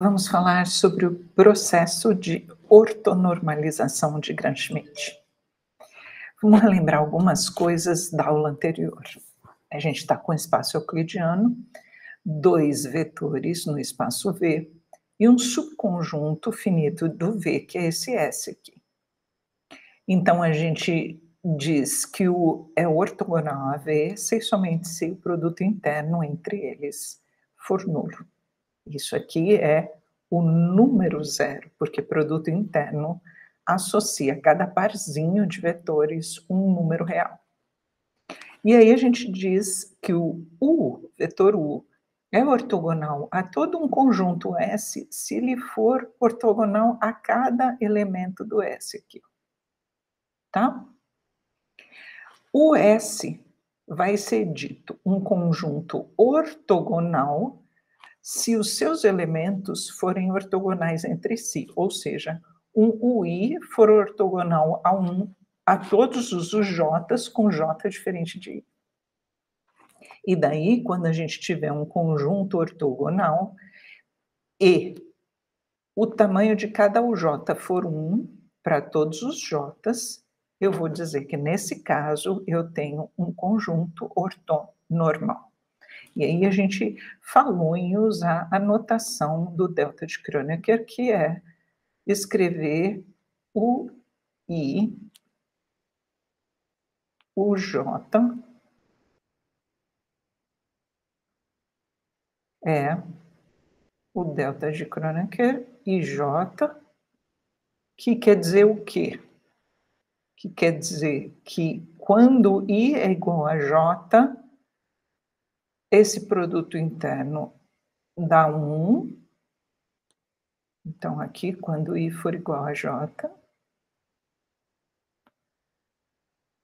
Vamos falar sobre o processo de ortonormalização de Gram-Schmidt. Vamos relembrar algumas coisas da aula anterior. A gente está com o espaço euclidiano, dois vetores no espaço V e um subconjunto finito do V, que é esse S aqui. Então, a gente diz que o é ortogonal a V se e somente se o produto interno entre eles for nulo. Isso aqui é o número zero, porque produto interno associa a cada parzinho de vetores um número real. E aí a gente diz que o U, vetor U, é ortogonal a todo um conjunto S se ele for ortogonal a cada elemento do S aqui, tá? O S vai ser dito um conjunto ortogonal se os seus elementos forem ortogonais entre si, ou seja, um UI for ortogonal a todos os J's com J diferente de I. E daí, quando a gente tiver um conjunto ortogonal e o tamanho de cada UJ for 1 para todos os J's, eu vou dizer que nesse caso eu tenho um conjunto ortonormal. E aí a gente falou em usar a notação do delta de Kronecker, que é escrever o I, o J, é o delta de Kronecker, IJ, que quer dizer o quê? Que quer dizer que quando I é igual a J, esse produto interno dá 1. Então, aqui, quando I for igual a J,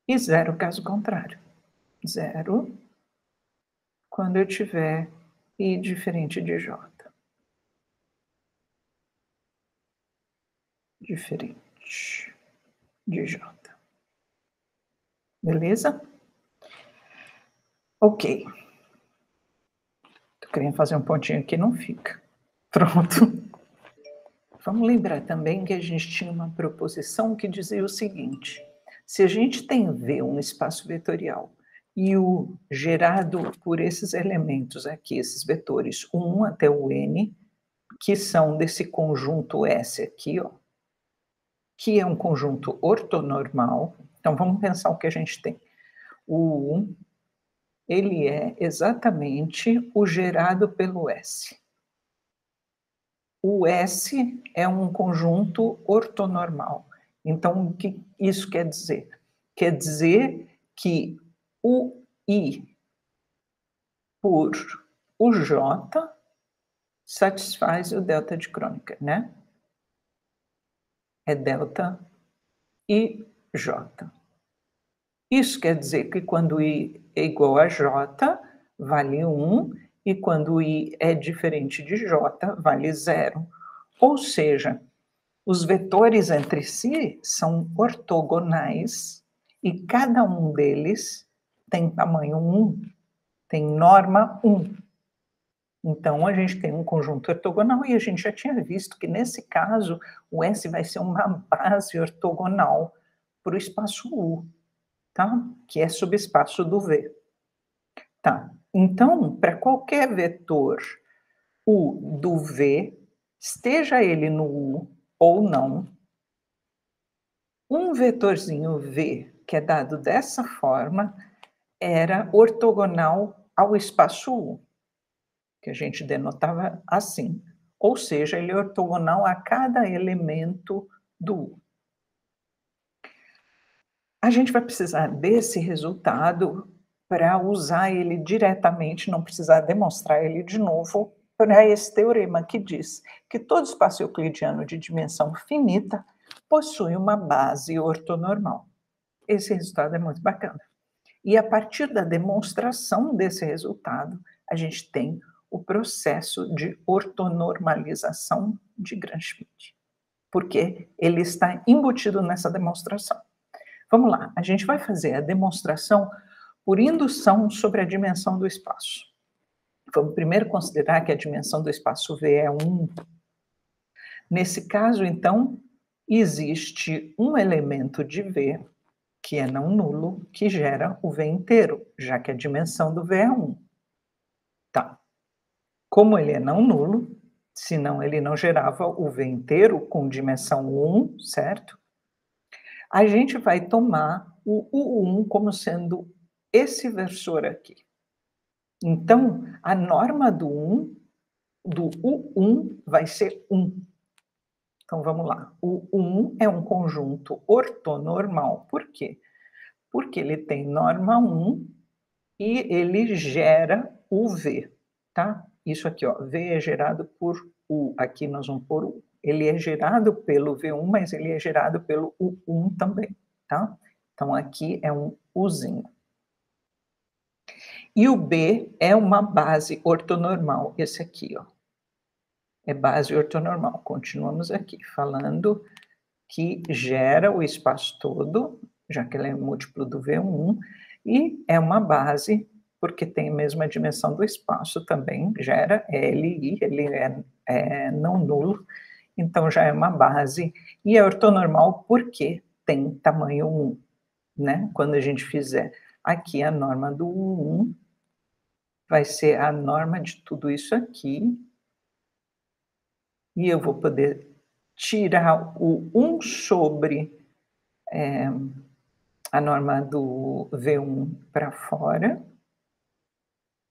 e 0 caso contrário. 0 quando eu tiver I diferente de J. Diferente de J. Beleza? Ok. Tô querendo fazer um pontinho aqui, não fica. Pronto. Vamos lembrar também que a gente tinha uma proposição que dizia o seguinte: se a gente tem V, um espaço vetorial, e o gerado por esses elementos aqui, esses vetores 1 até o N, que são desse conjunto S aqui, ó, que é um conjunto ortonormal. Então, vamos pensar o que a gente tem. O U, ele é exatamente o gerado pelo S. O S é um conjunto ortonormal. Então, o que isso quer dizer? Quer dizer que o I por o J satisfaz o delta de Kronecker, né? É delta I J. Isso quer dizer que quando I é igual a J, vale 1, e quando I é diferente de J, vale 0. Ou seja, os vetores entre si são ortogonais e cada um deles tem tamanho 1, tem norma 1. Então, a gente tem um conjunto ortogonal e a gente já tinha visto que, nesse caso, o S vai ser uma base ortogonal para o espaço U, tá? Que é subespaço do V. Tá. Então, para qualquer vetor U do V, esteja ele no U ou não, um vetorzinho V, que é dado dessa forma, era ortogonal ao espaço U, que a gente denotava assim. Ou seja, ele é ortogonal a cada elemento do U. A gente vai precisar desse resultado para usar ele diretamente, não precisar demonstrar ele de novo, para esse teorema que diz que todo espaço euclidiano de dimensão finita possui uma base ortonormal. Esse resultado é muito bacana. E a partir da demonstração desse resultado, a gente tem o processo de ortonormalização de Gram-Schmidt, porque ele está embutido nessa demonstração. Vamos lá, a gente vai fazer a demonstração por indução sobre a dimensão do espaço. Vamos primeiro considerar que a dimensão do espaço V é 1, Nesse caso, então, existe um elemento de V, que é não nulo, que gera o V inteiro, já que a dimensão do V é 1. Tá. Como ele é não nulo, senão ele não gerava o V inteiro com dimensão 1, certo? A gente vai tomar o U1 como sendo esse versor aqui. Então, a norma do U1 vai ser 1. Então, vamos lá. O 1 é um conjunto ortonormal. Por quê? Porque ele tem norma 1 e ele gera o V, tá? Isso aqui, ó, V é gerado por U. Aqui nós vamos pôr U. Ele é gerado pelo V1, mas ele é gerado pelo U1 também, tá? Então, aqui é um Uzinho. E o B é uma base ortonormal, esse aqui, ó. É base ortonormal. Continuamos aqui falando que gera o espaço todo, já que ele é múltiplo do V1, e é uma base, porque tem a mesma dimensão do espaço também, gera LI, ele é não nulo, então já é uma base, e é ortonormal porque tem tamanho 1, né? Quando a gente fizer aqui a norma do 1, vai ser a norma de tudo isso aqui, e eu vou poder tirar o 1 sobre a norma do V1 para fora,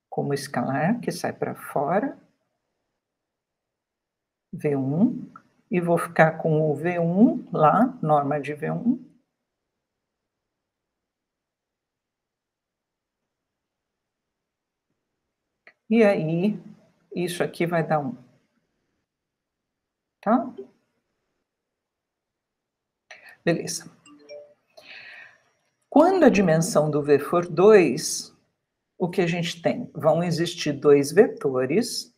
como escalar, que sai para fora, V1, e vou ficar com o V1 lá, norma de V1. E aí, isso aqui vai dar 1. Tá? Beleza. Quando a dimensão do V for 2, o que a gente tem? Vão existir 2 vetores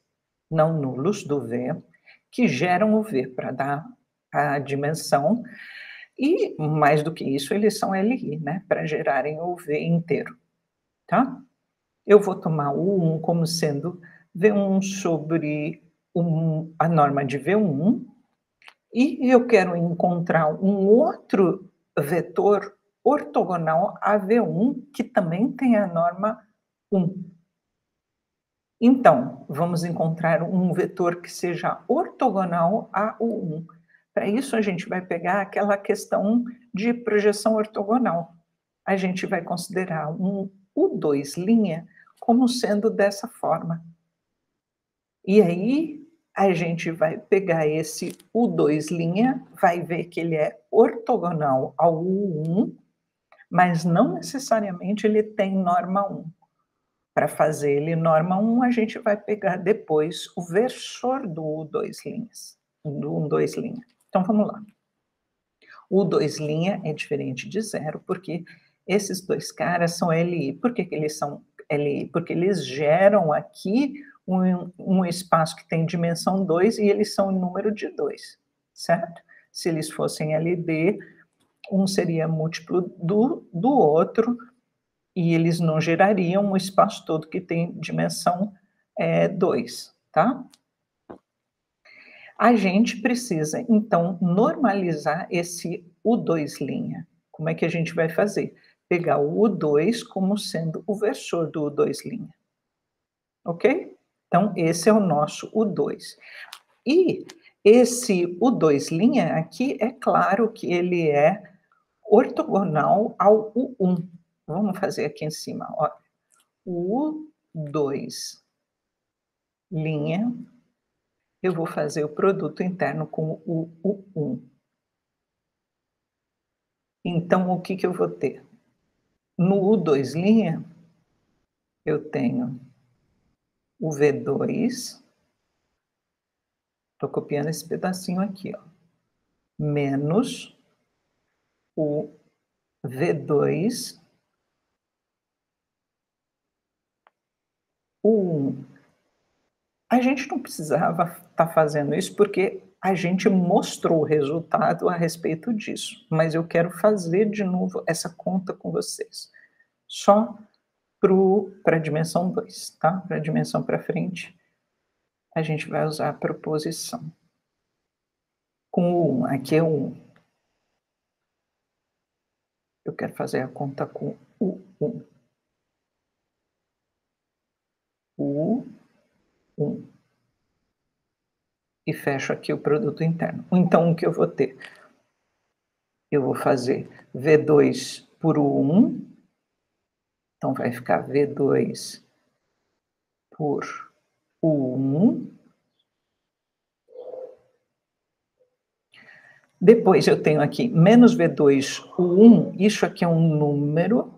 não nulos do V, que geram o V para dar a dimensão, e mais do que isso, eles são LI, né, para gerarem o V inteiro, tá? Eu vou tomar o 1 como sendo V1 sobre a norma de V1, e eu quero encontrar um outro vetor ortogonal a V1, que também tem a norma 1. Então, vamos encontrar um vetor que seja ortogonal a U1. Para isso, a gente vai pegar aquela questão de projeção ortogonal. A gente vai considerar um U2' como sendo dessa forma. E aí, a gente vai pegar esse U2', vai ver que ele é ortogonal ao U1, mas não necessariamente ele tem norma 1. Para fazer ele norma 1, a gente vai pegar depois o versor do U2'. Então, vamos lá. O U2' é diferente de 0, porque esses dois caras são LI. Por que eles são LI? Porque eles geram aqui um espaço que tem dimensão 2 e eles são em número de 2, certo? Se eles fossem LD, um seria múltiplo do outro, e eles não gerariam o espaço todo que tem dimensão 2, tá? A gente precisa, então, normalizar esse U2'. Como é que a gente vai fazer? Pegar o U2 como sendo o versor do U2'. Ok? Então, esse é o nosso U2. E esse U2' aqui, é claro que ele é ortogonal ao U1. Vamos fazer aqui em cima, ó. O U2', eu vou fazer o produto interno com o U1. Então, o que eu vou ter? No U2', eu tenho o V2, estou copiando esse pedacinho aqui, ó, menos o V2, U1. A gente não precisava estar fazendo isso, porque a gente mostrou o resultado a respeito disso, mas eu quero fazer de novo essa conta com vocês. Só para a dimensão 2, tá? Para a dimensão para frente, a gente vai usar a proposição. com o 1. Aqui é o 1. Eu quero fazer a conta com o 1. O 1. E fecho aqui o produto interno. Então, o que eu vou ter? Eu vou fazer V2 por U1. Então, vai ficar V2 por U1. Depois eu tenho aqui menos V2 U1. Isso aqui é um número,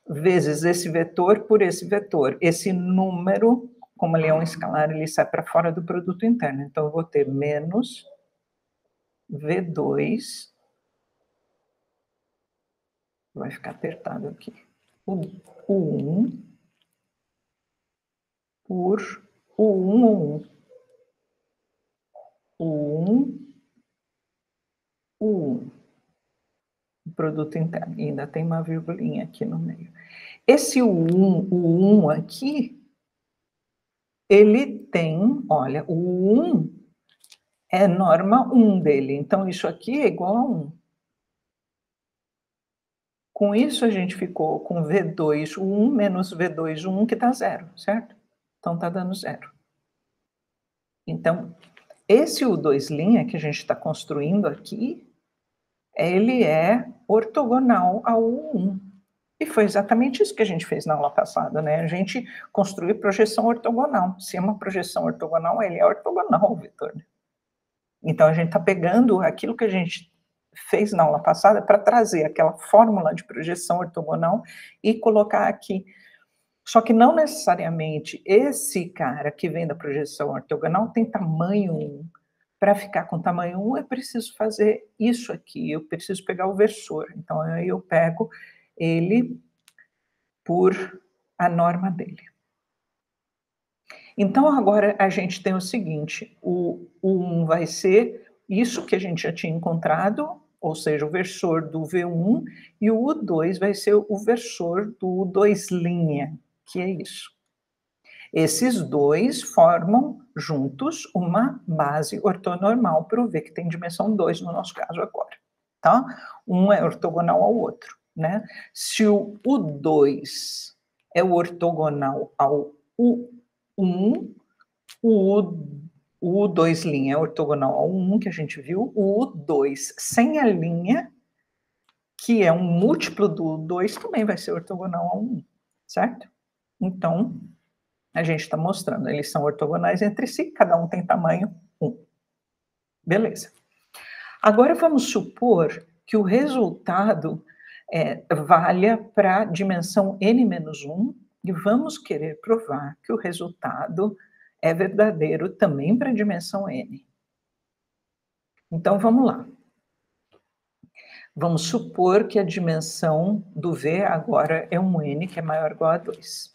vezes esse vetor por esse vetor. Esse número, como ele é um escalar, ele sai para fora do produto interno. Então, eu vou ter menos V2, vai ficar apertado aqui, o 1 por o 1, o 1, o 1, o produto interno. E ainda tem uma virgulinha aqui no meio. Esse o 1 aqui, ele tem, olha, o 1 é norma 1 dele. Então, isso aqui é igual a 1. Com isso, a gente ficou com V2, o 1 menos V2, o 1, que dá 0, certo? Então, está dando 0. Então, esse U2' que a gente está construindo aqui, ele é ortogonal ao U1. E foi exatamente isso que a gente fez na aula passada, né? A gente construiu projeção ortogonal. Se é uma projeção ortogonal, ele é ortogonal, Vitor. Então, a gente está pegando aquilo que a gente fez na aula passada para trazer aquela fórmula de projeção ortogonal e colocar aqui. Só que não necessariamente esse cara que vem da projeção ortogonal tem tamanho 1. Para ficar com tamanho 1, é preciso fazer isso aqui, eu preciso pegar o versor. Então, aí eu pego ele por a norma dele. Então, agora a gente tem o seguinte, o 1 vai ser isso que a gente já tinha encontrado, ou seja, o versor do V1, e o U2 vai ser o versor do U2', que é isso. Esses dois formam juntos uma base ortonormal para o V, que tem dimensão 2 no nosso caso agora, tá? Um é ortogonal ao outro, né? Se o U2 é o ortogonal ao U1, o U2' é ortogonal ao 1, que a gente viu, o U2 sem a linha, que é um múltiplo do U2, também vai ser ortogonal ao 1, certo? Então, a gente está mostrando, eles são ortogonais entre si, cada um tem tamanho 1. Beleza. Agora vamos supor que o resultado valha para a dimensão n-1 e vamos querer provar que o resultado é verdadeiro também para a dimensão n. Então vamos lá. Vamos supor que a dimensão do V agora é um n que é maior ou igual a 2.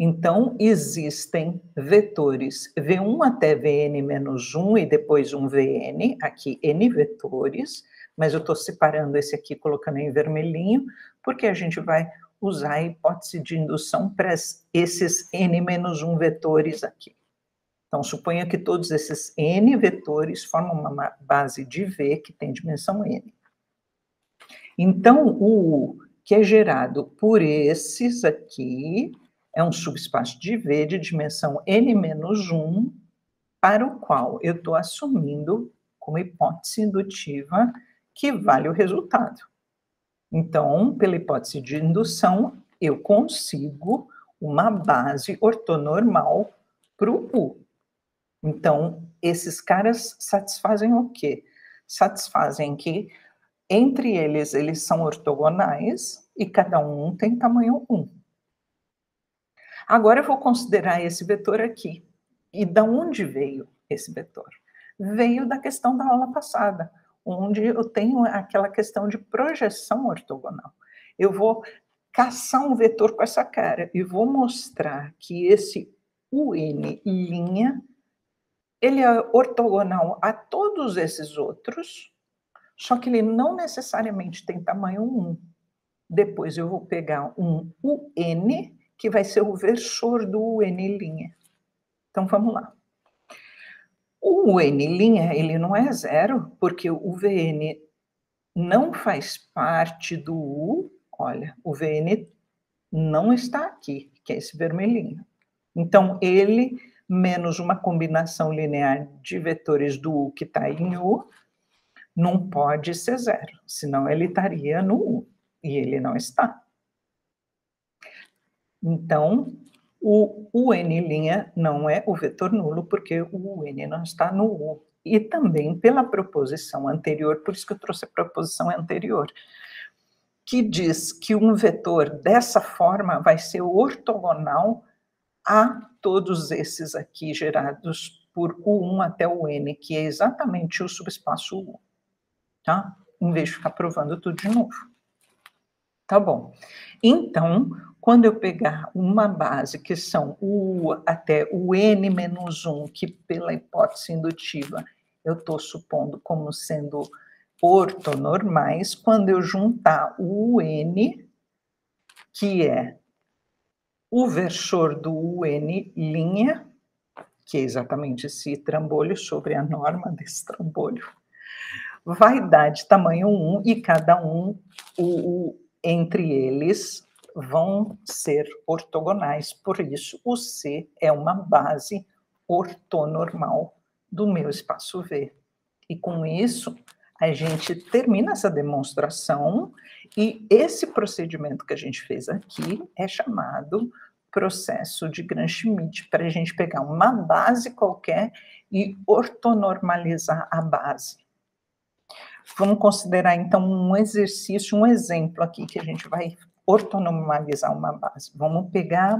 Então, existem vetores V1 até Vn-1 e depois um Vn, aqui n vetores, mas eu estou separando esse aqui, colocando em vermelhinho, porque a gente vai usar a hipótese de indução para esses n-1 vetores aqui. Então, suponha que todos esses n vetores formam uma base de V que tem dimensão n. Então, o U que é gerado por esses aqui é um subespaço de V de dimensão n-1, para o qual eu estou assumindo, como hipótese indutiva, que vale o resultado. Então, pela hipótese de indução, eu consigo uma base ortonormal para o U. Então, esses caras satisfazem o quê? Satisfazem que, entre eles são ortogonais e cada um tem tamanho 1. Agora eu vou considerar esse vetor aqui. E da onde veio esse vetor? Veio da questão da aula passada, onde eu tenho aquela questão de projeção ortogonal. Eu vou caçar um vetor com essa cara e vou mostrar que esse UN', ele é ortogonal a todos esses outros, só que ele não necessariamente tem tamanho 1. Depois eu vou pegar um UN, que vai ser o versor do UN'. Então, vamos lá. O N', ele não é zero, porque o Vn não faz parte do U, olha, o Vn não está aqui, que é esse vermelhinho. Então, ele menos uma combinação linear de vetores do U que está em U, não pode ser zero, senão ele estaria no U, e ele não está. Então, o N' não é o vetor nulo, porque o N não está no U. E também pela proposição anterior, por isso que eu trouxe a proposição anterior, que diz que um vetor dessa forma vai ser ortogonal a todos esses aqui gerados por U1 até o N, que é exatamente o subespaço U, tá? Em vez de ficar provando tudo de novo. Tá bom. Então, quando eu pegar uma base que são o U até o N menos 1, que pela hipótese indutiva eu estou supondo como sendo ortonormais, quando eu juntar o N, que é o versor do UN', que é exatamente esse trambolho sobre a norma desse trambolho, vai dar de tamanho 1 e cada um, entre eles, vão ser ortogonais. Por isso, o C é uma base ortonormal do meu espaço V. E com isso, a gente termina essa demonstração e esse procedimento que a gente fez aqui é chamado processo de Gram-Schmidt, para a gente pegar uma base qualquer e ortonormalizar a base. Vamos considerar, então, um exercício, um exemplo aqui, que a gente vai ortonormalizar uma base. Vamos pegar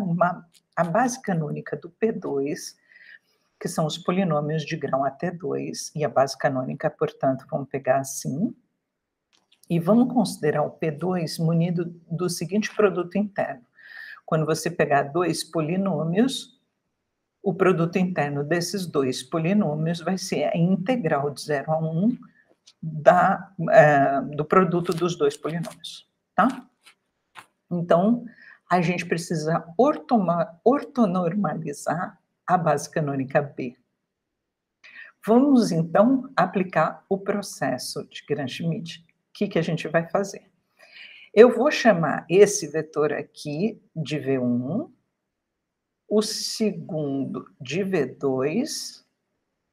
a base canônica do P2, que são os polinômios de grau até 2, e a base canônica, portanto, vamos pegar assim, e vamos considerar o P2 munido do seguinte produto interno. Quando você pegar dois polinômios, o produto interno desses dois polinômios vai ser a integral de 0 a 1 do produto dos dois polinômios, tá? Então, a gente precisa ortonormalizar a base canônica B. Vamos, então, aplicar o processo de Gram-Schmidt. O que a gente vai fazer? Eu vou chamar esse vetor aqui de V1, o segundo de V2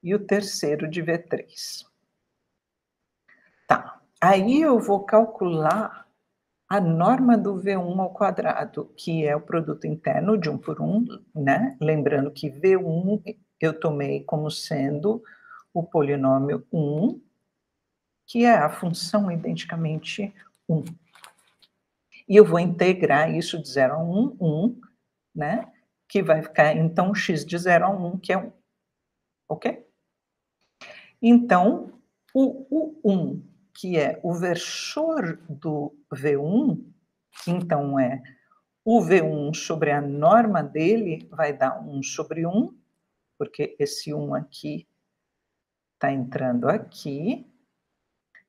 e o terceiro de V3. Tá, aí eu vou calcular a norma do V1 ao quadrado, que é o produto interno de 1 por 1, né? Lembrando que V1 eu tomei como sendo o polinômio 1, que é a função identicamente 1. E eu vou integrar isso de 0 a 1, 1, né? Que vai ficar, então, x de 0 a 1, que é 1. Ok? Então, o U1, que é o versor do V1, que então é o V1 sobre a norma dele, vai dar 1 sobre 1, porque esse 1 aqui está entrando aqui,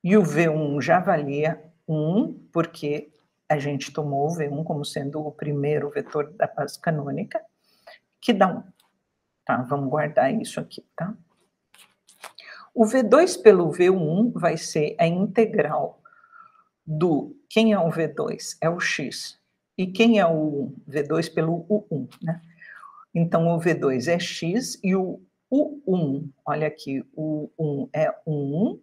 e o V1 já valia 1, porque a gente tomou o V1 como sendo o primeiro vetor da base canônica, que dá 1. Tá, vamos guardar isso aqui, tá? O V2 pelo V1 vai ser a integral do... Quem é o V2? É o x. E quem é o V2 pelo U1, né? Então, o V2 é x e o U1, olha aqui, o U1 é 1,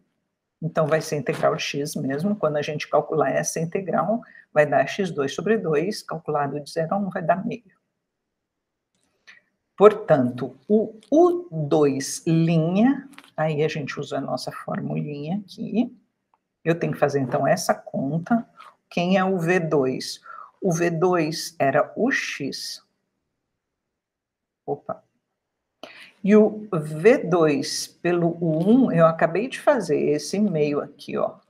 então vai ser integral de x mesmo. Quando a gente calcular essa integral, vai dar x2 sobre 2, calculado de 0 a 1 vai dar meio. Portanto, o U2', aí a gente usa a nossa formulinha aqui. Eu tenho que fazer, então, essa conta. Quem é o V2? O V2 era o x. Opa. E o V2 pelo U1, eu acabei de fazer esse meio aqui, ó.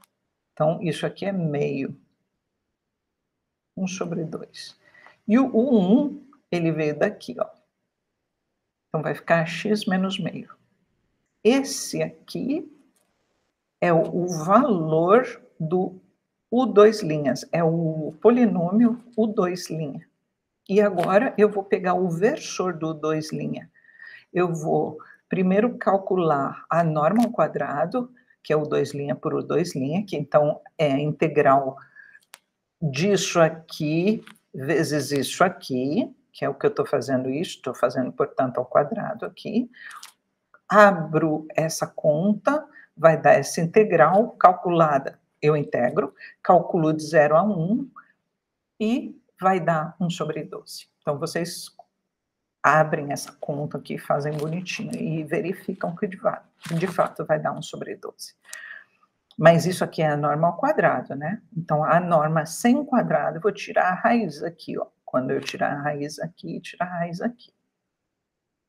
Então, isso aqui é meio. 1 sobre 2. E o U1, ele veio daqui, ó. Então, vai ficar x menos meio. Esse aqui é o valor do U2', é o polinômio U2'. E agora eu vou pegar o versor do U2'. Eu vou Primeiro calcular a norma ao quadrado, que é o 2' por U2', que então é a integral disso aqui vezes isso aqui, que é o que eu estou fazendo isso, estou fazendo, portanto, ao quadrado aqui. Abro essa conta, vai dar essa integral calculada, eu integro, calculo de 0 a 1 e vai dar 1/12. Então, vocês abrem essa conta aqui, fazem bonitinho e verificam que de fato vai dar 1/12. Mas isso aqui é a norma ao quadrado, né? Então, a norma sem quadrado, eu vou tirar a raiz aqui, ó. Quando eu tirar a raiz aqui, tirar a raiz aqui.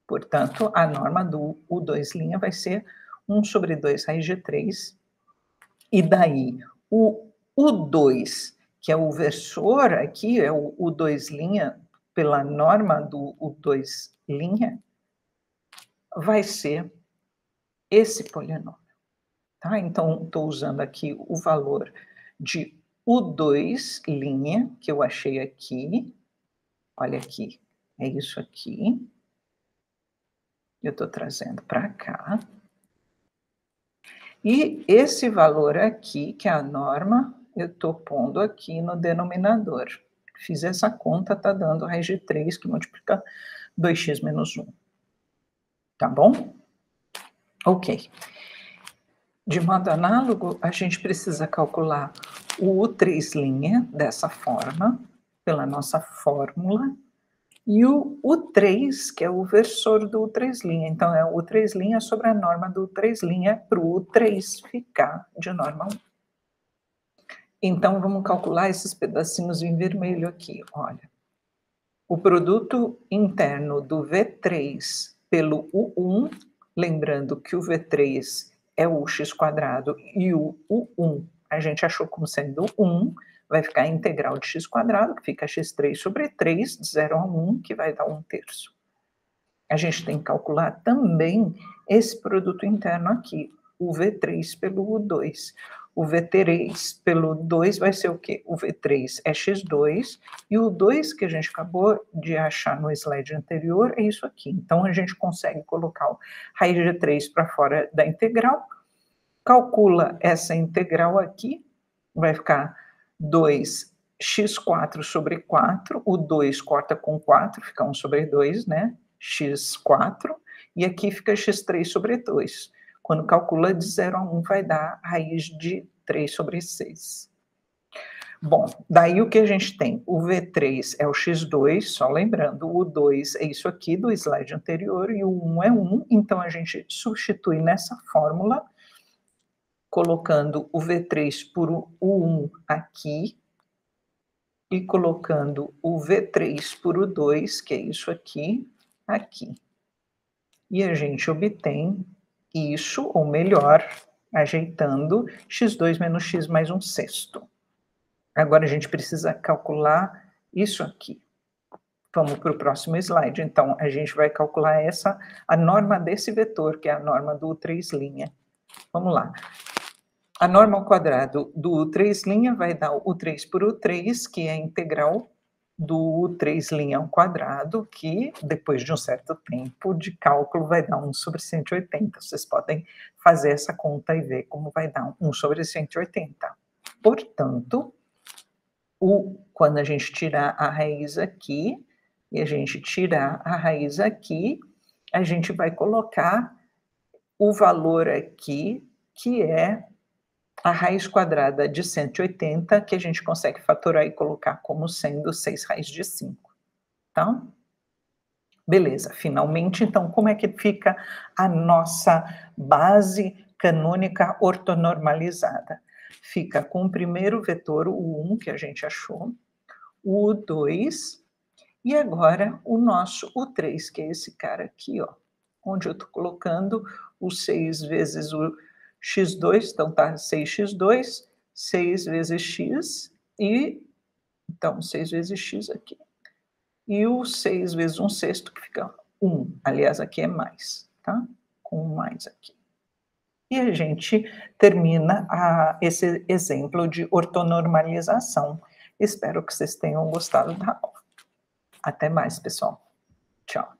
Portanto, a norma do U2' vai ser 1/2 raiz de 3. E daí, o U2, que é o versor aqui, é o U2', pela norma do U2', vai ser esse polinômio. Tá? Então, estou usando aqui o valor de U2', que eu achei aqui. Olha aqui, é isso aqui. Eu estou trazendo para cá. E esse valor aqui, que é a norma, eu estou pondo aqui no denominador. Fiz essa conta, está dando raiz de 3, que multiplica 2x menos 1. Tá bom? Ok. De modo análogo, a gente precisa calcular o U3' dessa forma, pela nossa fórmula, e o U3, que é o versor do U3'. Então, é o U3' sobre a norma do U3' para o U3 ficar de norma 1. Então, vamos calcular esses pedacinhos em vermelho aqui, olha. O produto interno do V3 pelo U1, lembrando que o V3 é o x² e o U1 a gente achou como sendo 1, vai ficar a integral de x², que fica x3/3, de 0 a 1, que vai dar 1/3. A gente tem que calcular também esse produto interno aqui, o V3 pelo U2. O V3 pelo 2 vai ser o quê? O V3 é x2, e o 2 que a gente acabou de achar no slide anterior é isso aqui. Então, a gente consegue colocar o raiz de 3 para fora da integral, calcula essa integral aqui, vai ficar 2x4/4, o 2 corta com 4, fica 1/2, né? x4, e aqui fica x3/2. Quando calcula de 0 a 1, vai dar raiz de 3/6. Bom, daí o que a gente tem? O V3 é o x2, só lembrando, o 2 é isso aqui do slide anterior, e o 1 é 1, então a gente substitui nessa fórmula, colocando o V3 por U1 aqui, e colocando o V3 por U2, que é isso aqui, aqui. E a gente obtém isso, ou melhor, ajeitando, x2 menos x mais 1/6. Agora a gente precisa calcular isso aqui. Vamos para o próximo slide. Então, a gente vai calcular a norma desse vetor, que é a norma do U3'. Vamos lá. A norma ao quadrado do U3' vai dar o 3 por U3, que é a integral do U3' ao quadrado, que depois de um certo tempo de cálculo vai dar 1/180. Vocês podem fazer essa conta e ver como vai dar 1/180. Portanto, quando a gente tirar a raiz aqui, e a gente tirar a raiz aqui, a gente vai colocar o valor aqui, que é a raiz quadrada de 180, que a gente consegue fatorar e colocar como sendo 6 raiz de 5, tá? Beleza, finalmente, então, como é que fica a nossa base canônica ortonormalizada? Fica com o primeiro vetor, o 1, que a gente achou, o 2, e agora o nosso U3, que é esse cara aqui, ó, onde eu estou colocando o 6 vezes o x2, então tá 6x2, 6 vezes x, e então 6 vezes x aqui. E o 6 vezes 1/6, que fica 1. Aliás, aqui é mais, tá? Com um mais aqui. E a gente termina esse exemplo de ortonormalização. Espero que vocês tenham gostado da aula. Até mais, pessoal. Tchau.